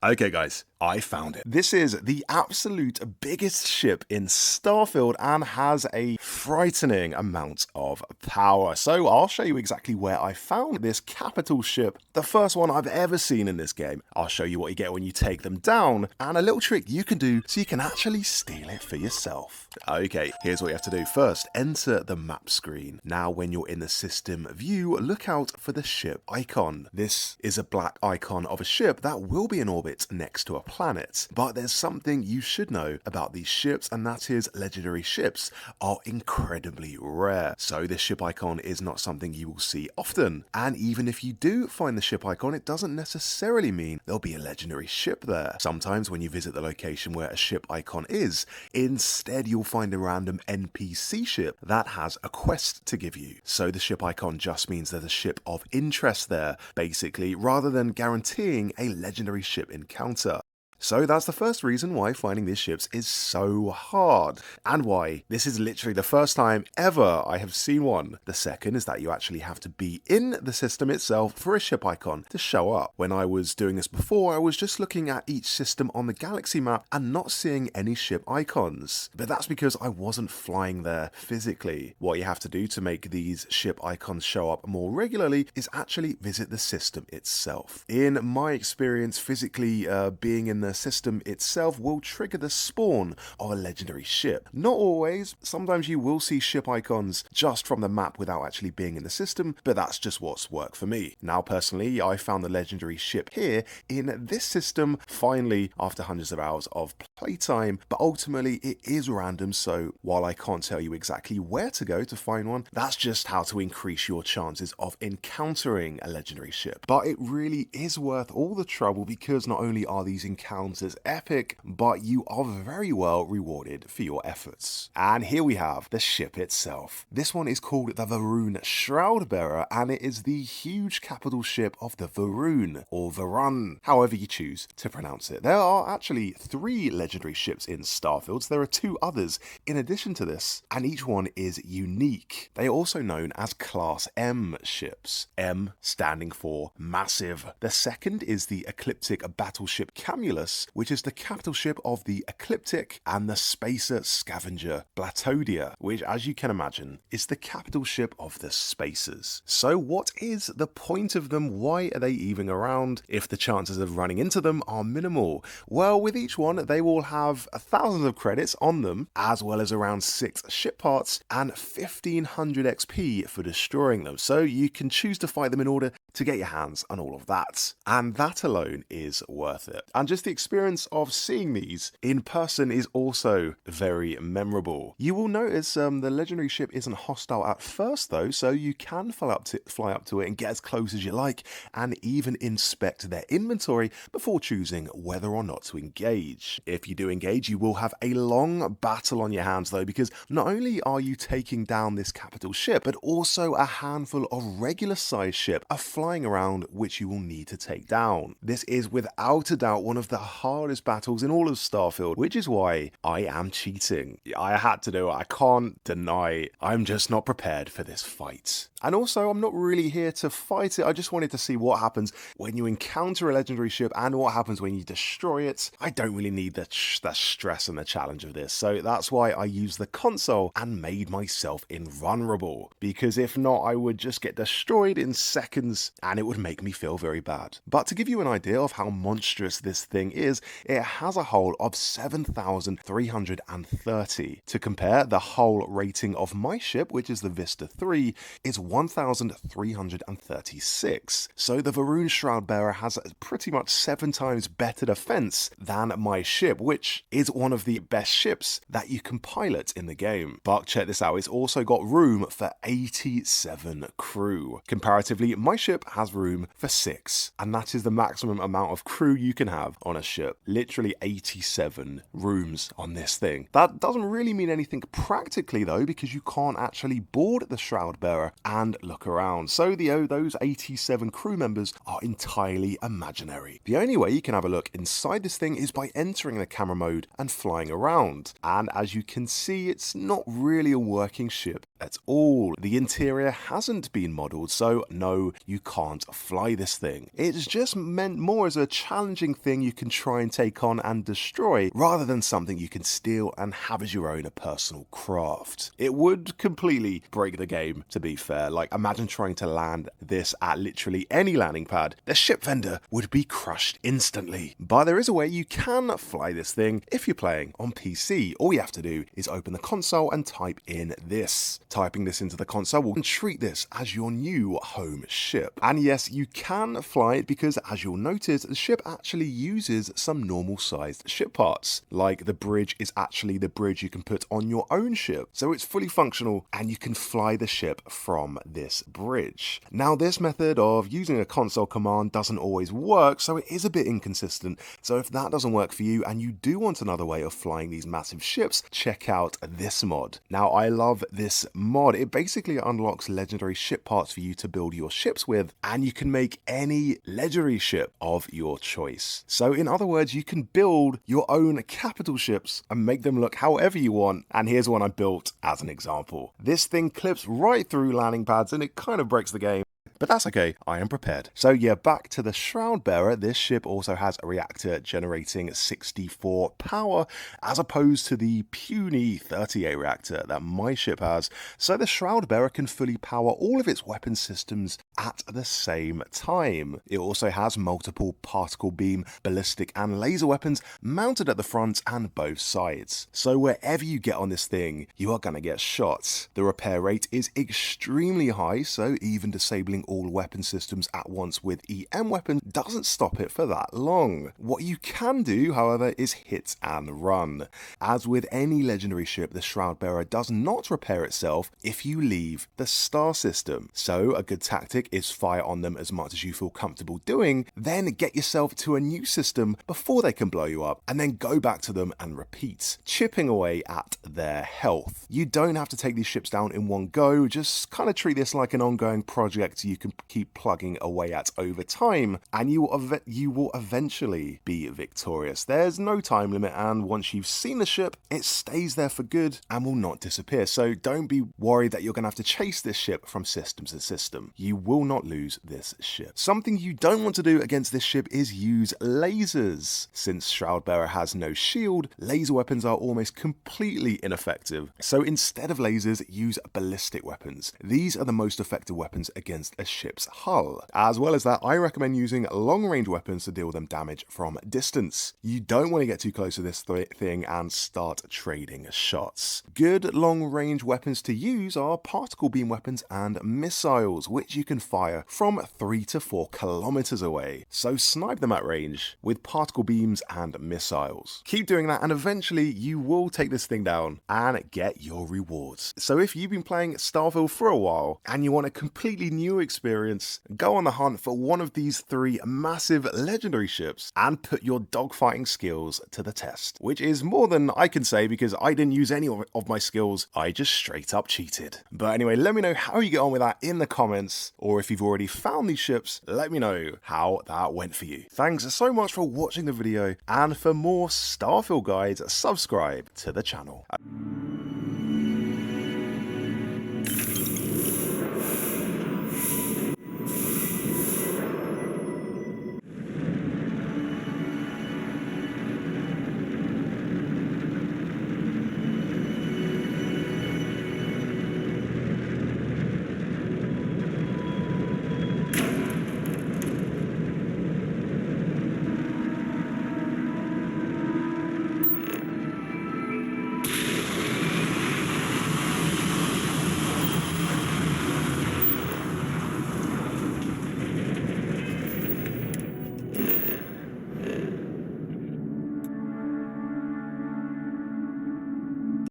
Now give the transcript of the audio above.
Okay guys, I found it. This is the absolute biggest ship in Starfield and has a frightening amount of power. So I'll show you exactly where I found this capital ship, the first one I've ever seen in this game. I'll show you what you get when you take them down and a little trick you can do so you can actually steal it for yourself. Okay, here's what you have to do. First, enter the map screen. Now when you're in the system view, look out for the ship icon. This is a black icon of a ship that will be in orbit next to a planet. But there's something you should know about these ships, and that is legendary ships are incredibly rare. So this ship icon is not something you will see often. And even if you do find the ship icon, it doesn't necessarily mean there'll be a legendary ship there. Sometimes when you visit the location where a ship icon is, instead you'll find a random NPC ship that has a quest to give you. So the ship icon just means there's a ship of interest there, basically, rather than guaranteeing a legendary ship encounter. So that's the first reason why finding these ships is so hard, and why this is literally the first time ever I have seen one. The second is that you actually have to be in the system itself for a ship icon to show up. When I was doing this before, I was just looking at each system on the galaxy map and not seeing any ship icons. But that's because I wasn't flying there physically. What you have to do to make these ship icons show up more regularly is actually visit the system itself. In my experience, physically being in the system itself will trigger the spawn of a legendary ship. Not always, sometimes you will see ship icons just from the map without actually being in the system, but that's just what's worked for me. Now personally, I found the legendary ship here in this system, finally, after hundreds of hours of playtime, but ultimately it is random, so while I can't tell you exactly where to go to find one, that's just how to increase your chances of encountering a legendary ship. But it really is worth all the trouble because not only are these encounters epic, but you are very well rewarded for your efforts. And here we have the ship itself. This one is called the Varun Shroudbearer, and it is the huge capital ship of the Varun, or Varun, however you choose to pronounce it. There are actually 3 legendary ships in Starfield, so there are 2 others in addition to this, and each one is unique. They are also known as Class M ships, M standing for massive. The second is the Ecliptic Battleship Camulus, which is the capital ship of the Ecliptic, and the Spacer Scavenger Blatodia, which, as you can imagine, is the capital ship of the Spacers. So what is the point of them? Why are they even around if the chances of running into them are minimal? Well, with each one, they will have thousands of credits on them, as well as around 6 ship parts and 1500 XP for destroying them. So you can choose to fight them in order to get your hands on all of that. And that alone is worth it. And just the experience of seeing these in person is also very memorable. You will notice the legendary ship isn't hostile at first though, so you can fly up to it and get as close as you like, and even inspect their inventory before choosing whether or not to engage. If you do engage, you will have a long battle on your hands though, because not only are you taking down this capital ship, but also a handful of regular sized ship are flying around which you will need to take down. This is without a doubt one of the hardest battles in all of Starfield, which is why I am cheating. I had to do it. I can't deny I'm just not prepared for this fight. And also, I'm not really here to fight it. I just wanted to see what happens when you encounter a legendary ship and what happens when you destroy it. I don't really need the stress and the challenge of this. So that's why I used the console and made myself invulnerable. Because if not, I would just get destroyed in seconds and it would make me feel very bad. But to give you an idea of how monstrous this thing is, it has a hull of 7,330. To compare, the hull rating of my ship, which is the Vista 3, is 1,336. So the Varun Shroudbearer has pretty much 7 times better defense than my ship, which is one of the best ships that you can pilot in the game. But check this out, it's also got room for 87 crew. Comparatively, my ship has room for 6, and that is the maximum amount of crew you can have on a ship. Literally 87 rooms on this thing. That doesn't really mean anything practically though, because you can't actually board the Shroudbearer and look around. So those 87 crew members are entirely imaginary. The only way you can have a look inside this thing is by entering the camera mode and flying around. And as you can see, it's not really a working ship at all. The interior hasn't been modelled, so no, you can't fly this thing. It's just meant more as a challenging thing you can try and take on and destroy, rather than something you can steal and have as your own personal craft. It would completely break the game, to be fair. Like, imagine trying to land this at literally any landing pad. The ship vendor would be crushed instantly. But there is a way you can fly this thing if you're playing on PC. All you have to do is open the console and type in this. Typing this into the console will treat this as your new home ship. And yes, you can fly it because, as you'll notice, the ship actually uses some normal sized ship parts. Like, the bridge is actually the bridge you can put on your own ship. So it's fully functional and you can fly the ship from this bridge. Now, this method of using a console command doesn't always work, so it is a bit inconsistent. So if that doesn't work for you and you do want another way of flying these massive ships, check out this mod. Now, I love this mod. It basically unlocks legendary ship parts for you to build your ships with, and you can make any legendary ship of your choice. So in other words, you can build your own capital ships and make them look however you want. And here's one I built as an example. This thing clips right through landing pads and it kind of breaks the game. But that's okay, I am prepared. So yeah, back to the Shroud Bearer. This ship also has a reactor generating 64 power, as opposed to the puny 38 reactor that my ship has. So the Shroud Bearer can fully power all of its weapon systems at the same time. It also has multiple particle beam, ballistic and laser weapons mounted at the front and both sides. So wherever you get on this thing, you are gonna get shot. The repair rate is extremely high, so even disabling all weapon systems at once with EM weapons doesn't stop it for that long. What you can do, however, is hit and run. As with any legendary ship, the Shroud Bearer does not repair itself if you leave the star system. So a good tactic is fire on them as much as you feel comfortable doing, then get yourself to a new system before they can blow you up, and then go back to them and repeat, chipping away at their health. You don't have to take these ships down in one go, just kind of treat this like an ongoing project you can keep plugging away at over time, and you will eventually be victorious. There's no time limit, and once you've seen the ship, it stays there for good and will not disappear. So don't be worried that you're going to have to chase this ship from system to system. You will not lose this ship. Something you don't want to do against this ship is use lasers. Since Shroud Bearer has no shield, laser weapons are almost completely ineffective. So instead of lasers, use ballistic weapons. These are the most effective weapons against a ship's hull. As well as that, I recommend using long-range weapons to deal them damage from distance. You don't want to get too close to this thing and start trading shots. Good long-range weapons to use are particle beam weapons and missiles, which you can fire from 3 to 4 kilometers away. So snipe them at range with particle beams and missiles. Keep doing that and eventually you will take this thing down and get your rewards. So if you've been playing Starfield for a while and you want a completely new experience, go on the hunt for one of these 3 massive legendary ships and put your dogfighting skills to the test, which is more than I can say because I didn't use any of my skills. I just straight up cheated. But anyway, let me know how you get on with that in the comments, or if you've already found these ships, let me know how that went for you. Thanks so much for watching the video, and for more Starfield guides, subscribe to the channel.